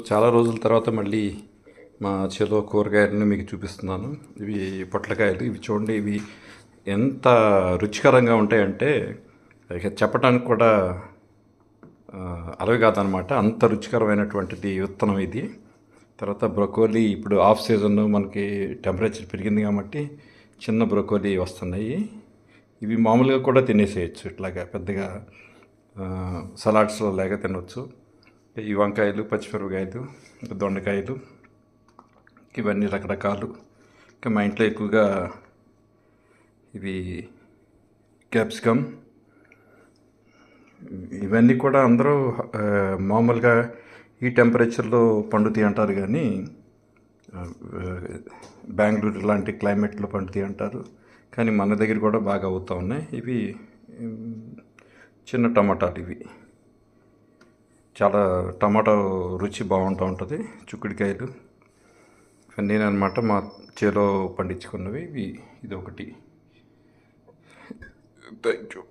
చాలా రోజుల తర్వాత మళ్ళీ మా చేలో కూరగాయలను మీకు చూపిస్తున్నాను. ఇవి పొట్లకాయలు. ఇవి చూడండి, ఇవి ఎంత రుచికరంగా ఉంటాయంటే ఇక చెప్పడానికి కూడా అలవి కాదనమాట. అంత రుచికరమైనటువంటిది విత్తనం ఇది. తర్వాత బ్రొకోలీ, ఇప్పుడు ఆఫ్ సీజన్ మనకి టెంపరేచర్ పెరిగింది కాబట్టి చిన్న బ్రొకోలీ వస్తున్నాయి. ఇవి మామూలుగా కూడా తినేసేయచ్చు, ఇట్లాగా పెద్దగా సలాడ్స్లో లేక తినవచ్చు. ఈ వంకాయలు, పచ్చిమిరపకాయలు, దొండకాయలు, ఇవన్నీ రకరకాలు. ఇంకా మా ఇంట్లో ఎక్కువగా ఇవి క్యాప్సికమ్, ఇవన్నీ కూడా అందరూ మామూలుగా ఈ టెంపరేచర్లో పండుతాయి అంటారు, కానీ బెంగళూరు లాంటి క్లైమేట్లో పండుతాయి అంటారు. కానీ మన దగ్గర కూడా బాగా అవుతూ ఉన్నాయి. ఇవి చిన్న టమాటాలు. ఇవి చాలా టమాటో రుచి బాగుంటూ ఉంటుంది. చిక్కుడుకాయలు ఇవన్నీ అనమాట మా చేలో పండించుకున్నవి. ఇది ఒకటి. Thank you.